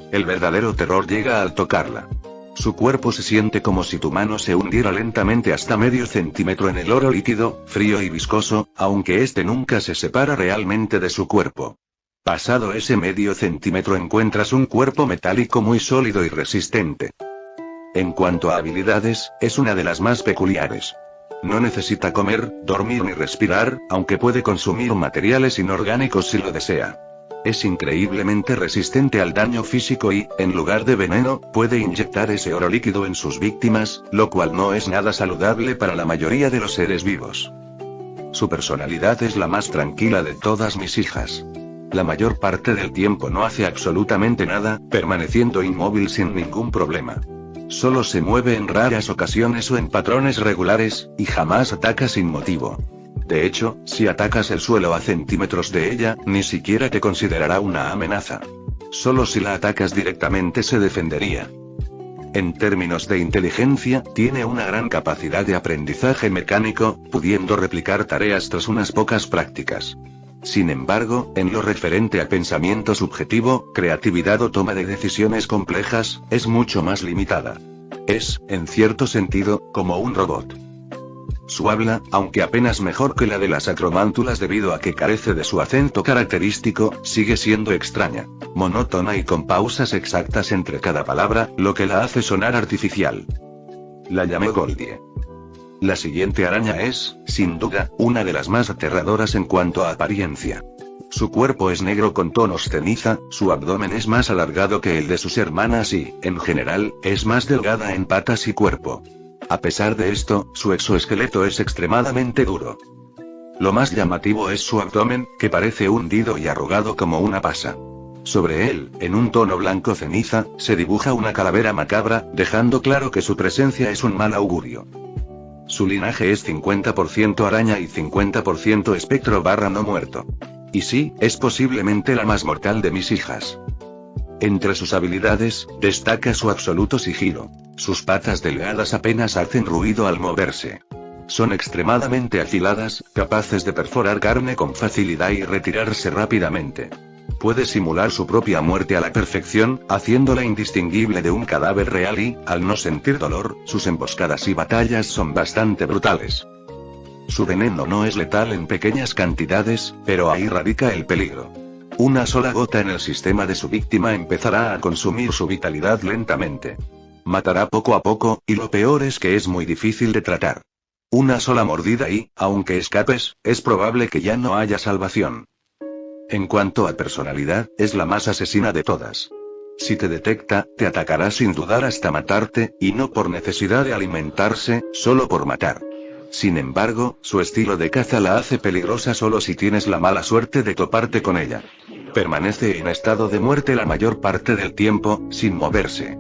El verdadero terror llega al tocarla. Su cuerpo se siente como si tu mano se hundiera lentamente hasta medio centímetro en el oro líquido, frío y viscoso, aunque este nunca se separa realmente de su cuerpo. Pasado ese medio centímetro encuentras un cuerpo metálico muy sólido y resistente. En cuanto a habilidades, es una de las más peculiares. No necesita comer, dormir ni respirar, aunque puede consumir materiales inorgánicos si lo desea. Es increíblemente resistente al daño físico y, en lugar de veneno, puede inyectar ese oro líquido en sus víctimas, lo cual no es nada saludable para la mayoría de los seres vivos. Su personalidad es la más tranquila de todas mis hijas. La mayor parte del tiempo no hace absolutamente nada, permaneciendo inmóvil sin ningún problema. Solo se mueve en raras ocasiones o en patrones regulares, y jamás ataca sin motivo. De hecho, si atacas el suelo a centímetros de ella, ni siquiera te considerará una amenaza. Solo si la atacas directamente se defendería. En términos de inteligencia, tiene una gran capacidad de aprendizaje mecánico, pudiendo replicar tareas tras unas pocas prácticas. Sin embargo, en lo referente a pensamiento subjetivo, creatividad o toma de decisiones complejas, es mucho más limitada. Es, en cierto sentido, como un robot. Su habla, aunque apenas mejor que la de las acromántulas debido a que carece de su acento característico, sigue siendo extraña, monótona y con pausas exactas entre cada palabra, lo que la hace sonar artificial. La llamé Goldie. La siguiente araña es, sin duda, una de las más aterradoras en cuanto a apariencia. Su cuerpo es negro con tonos ceniza, su abdomen es más alargado que el de sus hermanas y, en general, es más delgada en patas y cuerpo. A pesar de esto, su exoesqueleto es extremadamente duro. Lo más llamativo es su abdomen, que parece hundido y arrugado como una pasa. Sobre él, en un tono blanco ceniza, se dibuja una calavera macabra, dejando claro que su presencia es un mal augurio. Su linaje es 50% araña y 50% espectro / no muerto. Y sí, es posiblemente la más mortal de mis hijas. Entre sus habilidades, destaca su absoluto sigilo. Sus patas delgadas apenas hacen ruido al moverse. Son extremadamente afiladas, capaces de perforar carne con facilidad y retirarse rápidamente. Puede simular su propia muerte a la perfección, haciéndola indistinguible de un cadáver real y, al no sentir dolor, sus emboscadas y batallas son bastante brutales. Su veneno no es letal en pequeñas cantidades, pero ahí radica el peligro. Una sola gota en el sistema de su víctima empezará a consumir su vitalidad lentamente. Matará poco a poco, y lo peor es que es muy difícil de tratar. Una sola mordida y, aunque escapes, es probable que ya no haya salvación. En cuanto a personalidad, es la más asesina de todas. Si te detecta, te atacará sin dudar hasta matarte, y no por necesidad de alimentarse, solo por matar. Sin embargo, su estilo de caza la hace peligrosa solo si tienes la mala suerte de toparte con ella. Permanece en estado de muerte la mayor parte del tiempo, sin moverse.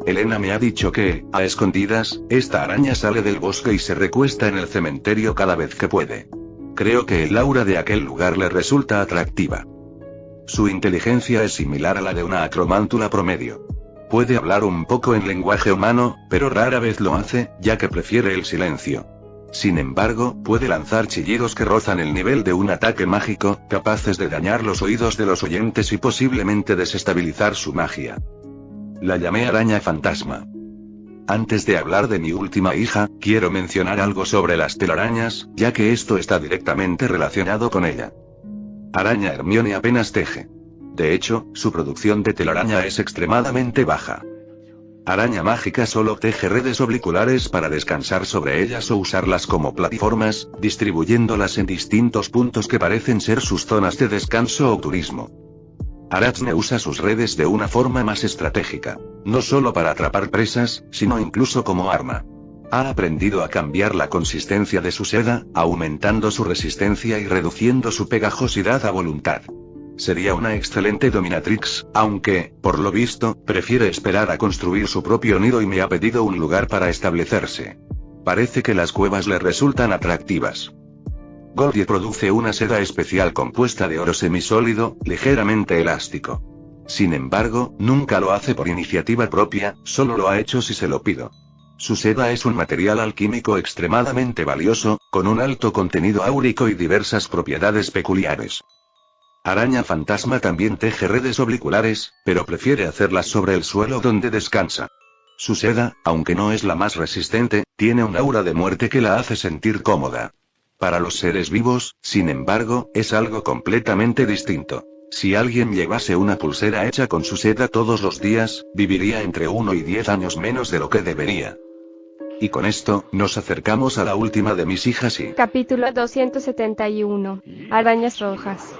Elena me ha dicho que, a escondidas, esta araña sale del bosque y se recuesta en el cementerio cada vez que puede. Creo que el aura de aquel lugar le resulta atractiva. Su inteligencia es similar a la de una acromántula promedio. Puede hablar un poco en lenguaje humano, pero rara vez lo hace, ya que prefiere el silencio. Sin embargo, puede lanzar chillidos que rozan el nivel de un ataque mágico, capaces de dañar los oídos de los oyentes y posiblemente desestabilizar su magia. La llamé araña fantasma. Antes de hablar de mi última hija, quiero mencionar algo sobre las telarañas, ya que esto está directamente relacionado con ella. Araña Hermione apenas teje. De hecho, su producción de telaraña es extremadamente baja. Araña mágica solo teje redes orbiculares para descansar sobre ellas o usarlas como plataformas, distribuyéndolas en distintos puntos que parecen ser sus zonas de descanso o turismo. Arachne usa sus redes de una forma más estratégica, no solo para atrapar presas, sino incluso como arma. Ha aprendido a cambiar la consistencia de su seda, aumentando su resistencia y reduciendo su pegajosidad a voluntad. Sería una excelente dominatrix, aunque, por lo visto, prefiere esperar a construir su propio nido y me ha pedido un lugar para establecerse. Parece que las cuevas le resultan atractivas. Goldie produce una seda especial compuesta de oro semisólido, ligeramente elástico. Sin embargo, nunca lo hace por iniciativa propia, solo lo ha hecho si se lo pido. Su seda es un material alquímico extremadamente valioso, con un alto contenido áurico y diversas propiedades peculiares. Araña fantasma también teje redes orbiculares, pero prefiere hacerlas sobre el suelo donde descansa. Su seda, aunque no es la más resistente, tiene un aura de muerte que la hace sentir cómoda. Para los seres vivos, sin embargo, es algo completamente distinto. Si alguien llevase una pulsera hecha con su seda todos los días, viviría entre 1 y 10 años menos de lo que debería. Y con esto, nos acercamos a la última de mis hijas y... Capítulo 271. Arañas rojas.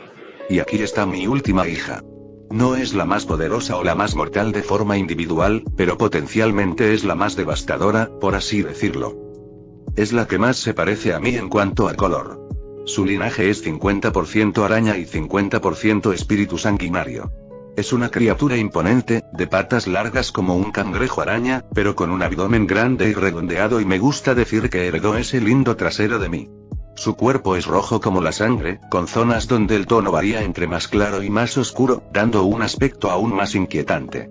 Y aquí está mi última hija. No es la más poderosa o la más mortal de forma individual, pero potencialmente es la más devastadora, por así decirlo. Es la que más se parece a mí en cuanto a color. Su linaje es 50% araña y 50% espíritu sanguinario. Es una criatura imponente, de patas largas como un cangrejo araña, pero con un abdomen grande y redondeado, y me gusta decir que heredó ese lindo trasero de mí. Su cuerpo es rojo como la sangre, con zonas donde el tono varía entre más claro y más oscuro, dando un aspecto aún más inquietante.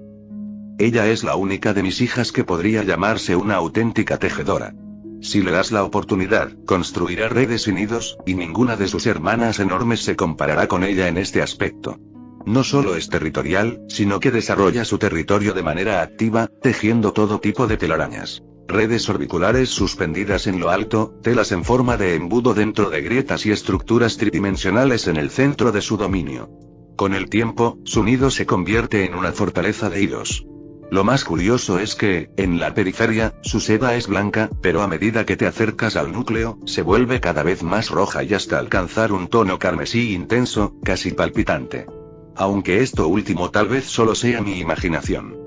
Ella es la única de mis hijas que podría llamarse una auténtica tejedora. Si le das la oportunidad, construirá redes y nidos, y ninguna de sus hermanas enormes se comparará con ella en este aspecto. No solo es territorial, sino que desarrolla su territorio de manera activa, tejiendo todo tipo de telarañas. Redes orbiculares suspendidas en lo alto, telas en forma de embudo dentro de grietas y estructuras tridimensionales en el centro de su dominio. Con el tiempo, su nido se convierte en una fortaleza de hilos. Lo más curioso es que, en la periferia, su seda es blanca, pero a medida que te acercas al núcleo, se vuelve cada vez más roja y hasta alcanzar un tono carmesí intenso, casi palpitante. Aunque esto último tal vez solo sea mi imaginación.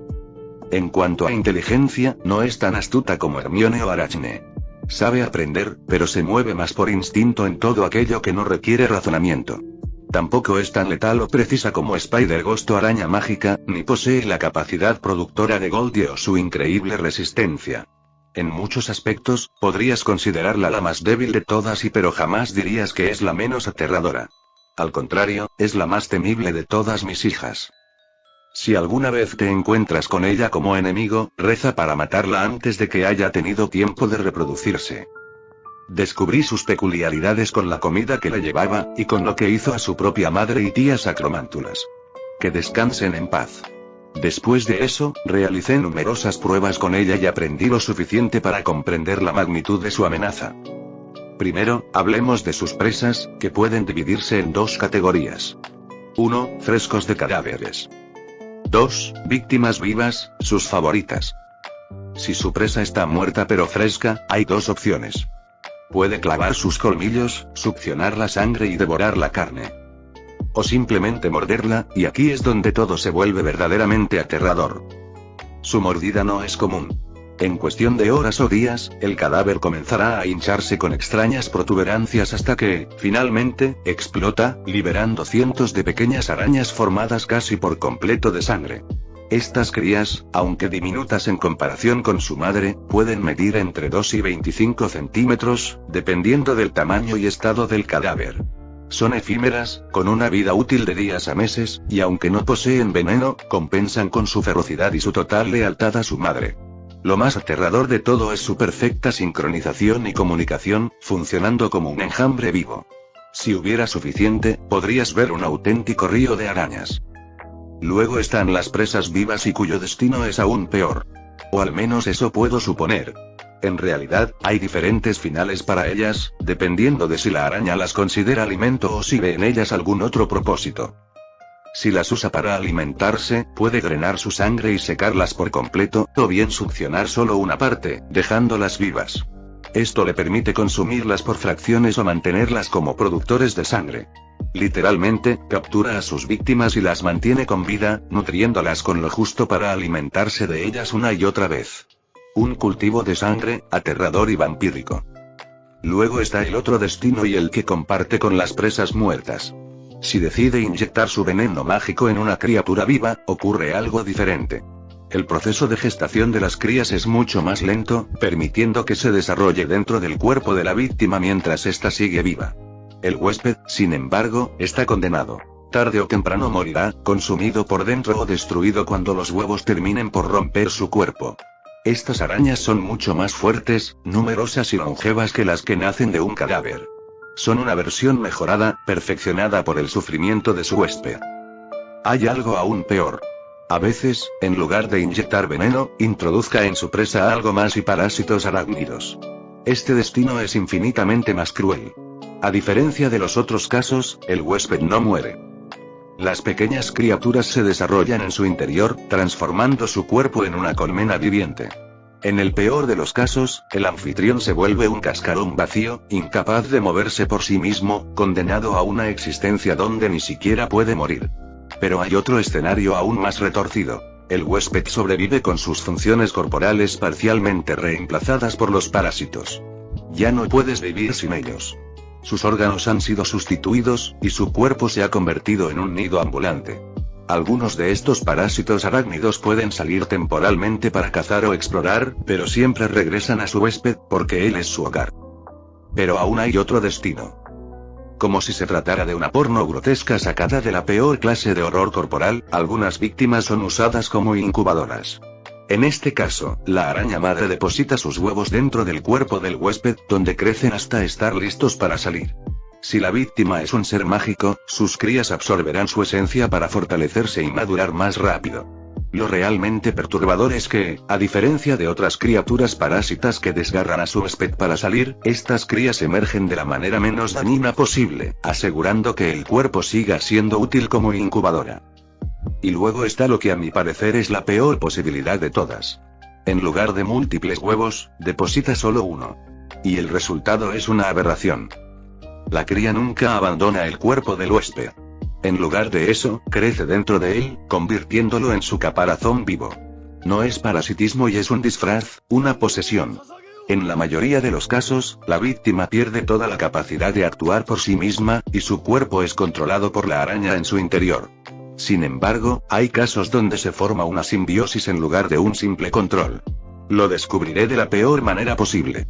En cuanto a inteligencia, no es tan astuta como Hermione o Arachne. Sabe aprender, pero se mueve más por instinto en todo aquello que no requiere razonamiento. Tampoco es tan letal o precisa como Spider-Ghost o Araña Mágica, ni posee la capacidad productora de Goldie o su increíble resistencia. En muchos aspectos, podrías considerarla la más débil de todas pero jamás dirías que es la menos aterradora. Al contrario, es la más temible de todas mis hijas. Si alguna vez te encuentras con ella como enemigo, reza para matarla antes de que haya tenido tiempo de reproducirse. Descubrí sus peculiaridades con la comida que le llevaba, y con lo que hizo a su propia madre y tía Sacromántulas. Que descansen en paz. Después de eso, realicé numerosas pruebas con ella y aprendí lo suficiente para comprender la magnitud de su amenaza. Primero, hablemos de sus presas, que pueden dividirse en dos categorías. 1. Frescos de cadáveres. 2. Víctimas vivas, sus favoritas. Si su presa está muerta pero fresca, hay dos opciones. Puede clavar sus colmillos, succionar la sangre y devorar la carne. O simplemente morderla, y aquí es donde todo se vuelve verdaderamente aterrador. Su mordida no es común. En cuestión de horas o días, el cadáver comenzará a hincharse con extrañas protuberancias hasta que, finalmente, explota, liberando cientos de pequeñas arañas formadas casi por completo de sangre. Estas crías, aunque diminutas en comparación con su madre, pueden medir entre 2 y 25 centímetros, dependiendo del tamaño y estado del cadáver. Son efímeras, con una vida útil de días a meses, y aunque no poseen veneno, compensan con su ferocidad y su total lealtad a su madre. Lo más aterrador de todo es su perfecta sincronización y comunicación, funcionando como un enjambre vivo. Si hubiera suficiente, podrías ver un auténtico río de arañas. Luego están las presas vivas y cuyo destino es aún peor. O al menos eso puedo suponer. En realidad, hay diferentes finales para ellas, dependiendo de si la araña las considera alimento o si ve en ellas algún otro propósito. Si las usa para alimentarse, puede drenar su sangre y secarlas por completo, o bien succionar solo una parte, dejándolas vivas. Esto le permite consumirlas por fracciones o mantenerlas como productores de sangre. Literalmente, captura a sus víctimas y las mantiene con vida, nutriéndolas con lo justo para alimentarse de ellas una y otra vez. Un cultivo de sangre, aterrador y vampírico. Luego está el otro destino y el que comparte con las presas muertas. Si decide inyectar su veneno mágico en una criatura viva, ocurre algo diferente. El proceso de gestación de las crías es mucho más lento, permitiendo que se desarrolle dentro del cuerpo de la víctima mientras ésta sigue viva. El huésped, sin embargo, está condenado. Tarde o temprano morirá, consumido por dentro o destruido cuando los huevos terminen por romper su cuerpo. Estas arañas son mucho más fuertes, numerosas y longevas que las que nacen de un cadáver. Son una versión mejorada, perfeccionada por el sufrimiento de su huésped. Hay algo aún peor. A veces, en lugar de inyectar veneno, introduzca en su presa algo más y parásitos arácnidos. Este destino es infinitamente más cruel. A diferencia de los otros casos, el huésped no muere. Las pequeñas criaturas se desarrollan en su interior, transformando su cuerpo en una colmena viviente. En el peor de los casos, el anfitrión se vuelve un cascarón vacío, incapaz de moverse por sí mismo, condenado a una existencia donde ni siquiera puede morir. Pero hay otro escenario aún más retorcido. El huésped sobrevive con sus funciones corporales parcialmente reemplazadas por los parásitos. Ya no puedes vivir sin ellos. Sus órganos han sido sustituidos, y su cuerpo se ha convertido en un nido ambulante. Algunos de estos parásitos arácnidos pueden salir temporalmente para cazar o explorar, pero siempre regresan a su huésped, porque él es su hogar. Pero aún hay otro destino. Como si se tratara de una porno grotesca sacada de la peor clase de horror corporal, algunas víctimas son usadas como incubadoras. En este caso, la araña madre deposita sus huevos dentro del cuerpo del huésped, donde crecen hasta estar listos para salir. Si la víctima es un ser mágico, sus crías absorberán su esencia para fortalecerse y madurar más rápido. Lo realmente perturbador es que, a diferencia de otras criaturas parásitas que desgarran a su huésped para salir, estas crías emergen de la manera menos dañina posible, asegurando que el cuerpo siga siendo útil como incubadora. Y luego está lo que a mi parecer es la peor posibilidad de todas. En lugar de múltiples huevos, deposita solo uno. Y el resultado es una aberración. La cría nunca abandona el cuerpo del huésped. En lugar de eso, crece dentro de él, convirtiéndolo en su caparazón vivo. No es parasitismo y es un disfraz, una posesión. En la mayoría de los casos, la víctima pierde toda la capacidad de actuar por sí misma, y su cuerpo es controlado por la araña en su interior. Sin embargo, hay casos donde se forma una simbiosis en lugar de un simple control. Lo descubriré de la peor manera posible.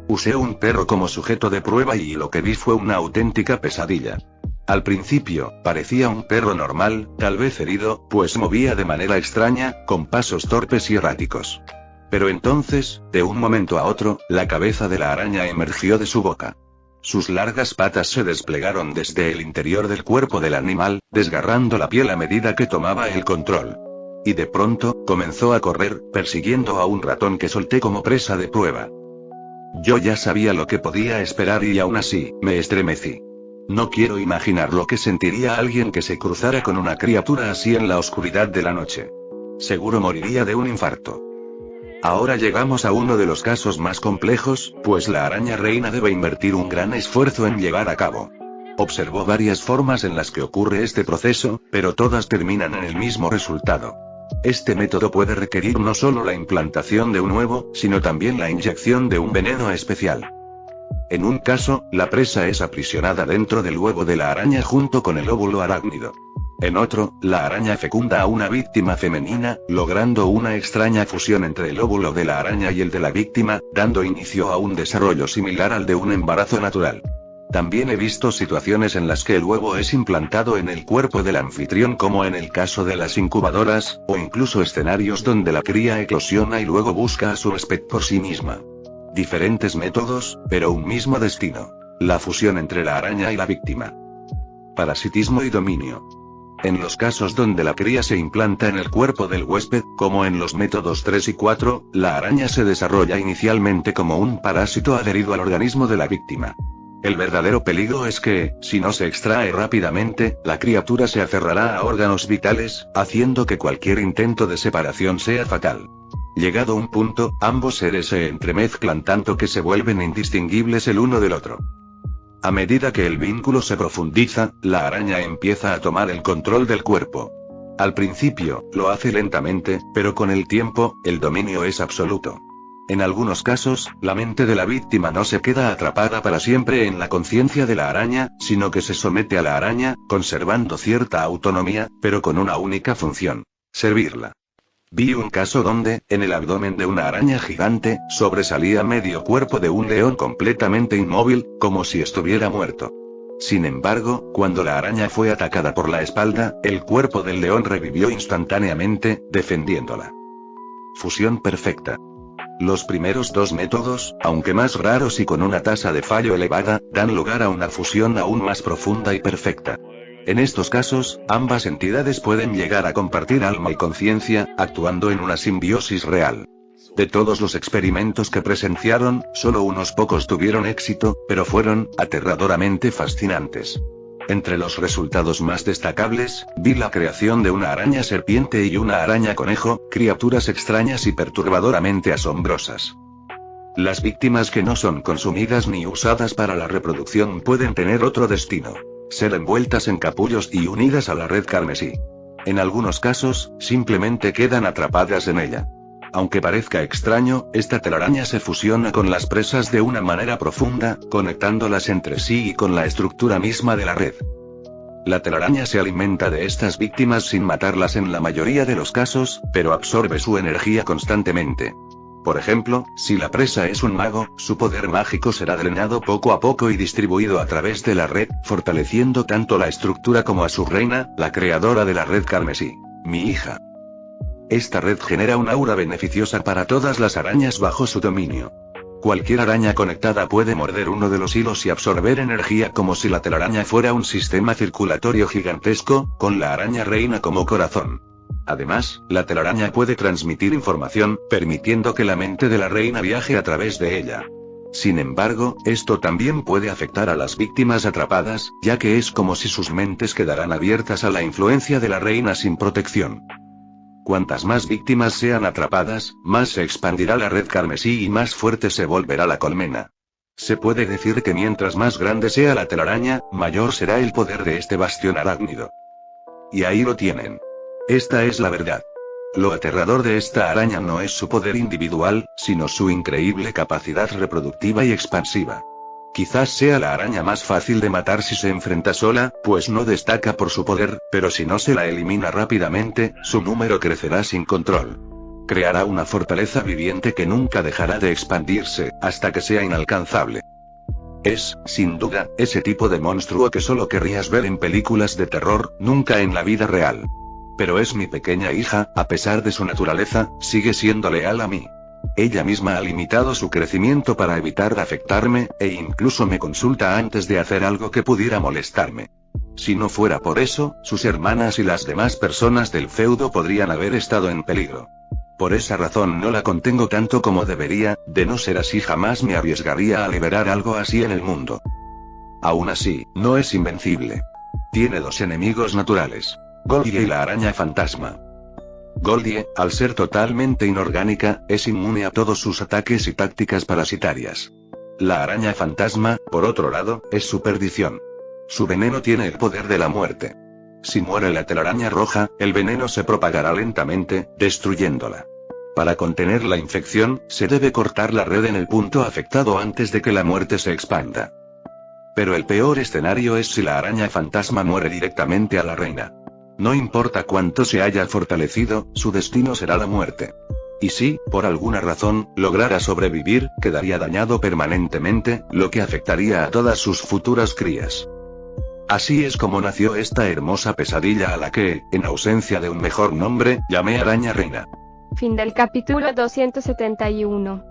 Usé un perro como sujeto de prueba y lo que vi fue una auténtica pesadilla. Al principio, parecía un perro normal, tal vez herido, pues movía de manera extraña, con pasos torpes y erráticos. Pero entonces, de un momento a otro, la cabeza de la araña emergió de su boca. Sus largas patas se desplegaron desde el interior del cuerpo del animal, desgarrando la piel a medida que tomaba el control. Y de pronto, comenzó a correr, persiguiendo a un ratón que solté como presa de prueba. Yo ya sabía lo que podía esperar y aún así, me estremecí. No quiero imaginar lo que sentiría alguien que se cruzara con una criatura así en la oscuridad de la noche. Seguro moriría de un infarto. Ahora llegamos a uno de los casos más complejos, pues la araña reina debe invertir un gran esfuerzo en llevar a cabo. Observó varias formas en las que ocurre este proceso, pero todas terminan en el mismo resultado. Este método puede requerir no solo la implantación de un huevo, sino también la inyección de un veneno especial. En un caso, la presa es aprisionada dentro del huevo de la araña junto con el óvulo arácnido. En otro, la araña fecunda a una víctima femenina, logrando una extraña fusión entre el óvulo de la araña y el de la víctima, dando inicio a un desarrollo similar al de un embarazo natural. También he visto situaciones en las que el huevo es implantado en el cuerpo del anfitrión, como en el caso de las incubadoras, o incluso escenarios donde la cría eclosiona y luego busca a su huésped por sí misma. Diferentes métodos, pero un mismo destino: la fusión entre la araña y la víctima. Parasitismo y dominio. En los casos donde la cría se implanta en el cuerpo del huésped, como en los métodos 3 y 4, la araña se desarrolla inicialmente como un parásito adherido al organismo de la víctima. El verdadero peligro es que, si no se extrae rápidamente, la criatura se aferrará a órganos vitales, haciendo que cualquier intento de separación sea fatal. Llegado un punto, ambos seres se entremezclan tanto que se vuelven indistinguibles el uno del otro. A medida que el vínculo se profundiza, la araña empieza a tomar el control del cuerpo. Al principio, lo hace lentamente, pero con el tiempo, el dominio es absoluto. En algunos casos, la mente de la víctima no se queda atrapada para siempre en la conciencia de la araña, sino que se somete a la araña, conservando cierta autonomía, pero con una única función: servirla. Vi un caso donde, en el abdomen de una araña gigante, sobresalía medio cuerpo de un león completamente inmóvil, como si estuviera muerto. Sin embargo, cuando la araña fue atacada por la espalda, el cuerpo del león revivió instantáneamente, defendiéndola. Fusión perfecta. Los primeros dos métodos, aunque más raros y con una tasa de fallo elevada, dan lugar a una fusión aún más profunda y perfecta. En estos casos, ambas entidades pueden llegar a compartir alma y conciencia, actuando en una simbiosis real. De todos los experimentos que presenciaron, solo unos pocos tuvieron éxito, pero fueron aterradoramente fascinantes. Entre los resultados más destacables, vi la creación de una araña serpiente y una araña conejo, criaturas extrañas y perturbadoramente asombrosas. Las víctimas que no son consumidas ni usadas para la reproducción pueden tener otro destino: ser envueltas en capullos y unidas a la red carmesí. En algunos casos, simplemente quedan atrapadas en ella. Aunque parezca extraño, esta telaraña se fusiona con las presas de una manera profunda, conectándolas entre sí y con la estructura misma de la red. La telaraña se alimenta de estas víctimas sin matarlas en la mayoría de los casos, pero absorbe su energía constantemente. Por ejemplo, si la presa es un mago, su poder mágico será drenado poco a poco y distribuido a través de la red, fortaleciendo tanto la estructura como a su reina, la creadora de la red carmesí, mi hija. Esta red genera un aura beneficiosa para todas las arañas bajo su dominio. Cualquier araña conectada puede morder uno de los hilos y absorber energía como si la telaraña fuera un sistema circulatorio gigantesco, con la araña reina como corazón. Además, la telaraña puede transmitir información, permitiendo que la mente de la reina viaje a través de ella. Sin embargo, esto también puede afectar a las víctimas atrapadas, ya que es como si sus mentes quedaran abiertas a la influencia de la reina sin protección. Cuantas más víctimas sean atrapadas, más se expandirá la red carmesí y más fuerte se volverá la colmena. Se puede decir que mientras más grande sea la telaraña, mayor será el poder de este bastión arácnido. Y ahí lo tienen. Esta es la verdad. Lo aterrador de esta araña no es su poder individual, sino su increíble capacidad reproductiva y expansiva. Quizás sea la araña más fácil de matar si se enfrenta sola, pues no destaca por su poder, pero si no se la elimina rápidamente, su número crecerá sin control. Creará una fortaleza viviente que nunca dejará de expandirse, hasta que sea inalcanzable. Es, sin duda, ese tipo de monstruo que solo querrías ver en películas de terror, nunca en la vida real. Pero es mi pequeña hija, a pesar de su naturaleza, sigue siendo leal a mí. Ella misma ha limitado su crecimiento para evitar afectarme, e incluso me consulta antes de hacer algo que pudiera molestarme. Si no fuera por eso, sus hermanas y las demás personas del feudo podrían haber estado en peligro. Por esa razón no la contengo tanto como debería, de no ser así jamás me arriesgaría a liberar algo así en el mundo. Aún así, no es invencible. Tiene dos enemigos naturales: Goldie y la araña fantasma. Goldie, al ser totalmente inorgánica, es inmune a todos sus ataques y tácticas parasitarias. La araña fantasma, por otro lado, es su perdición. Su veneno tiene el poder de la muerte. Si muere la telaraña roja, el veneno se propagará lentamente, destruyéndola. Para contener la infección, se debe cortar la red en el punto afectado antes de que la muerte se expanda. Pero el peor escenario es si la araña fantasma muere directamente a la reina. No importa cuánto se haya fortalecido, su destino será la muerte. Y si, por alguna razón, lograra sobrevivir, quedaría dañado permanentemente, lo que afectaría a todas sus futuras crías. Así es como nació esta hermosa pesadilla a la que, en ausencia de un mejor nombre, llamé araña reina. Fin del capítulo 271.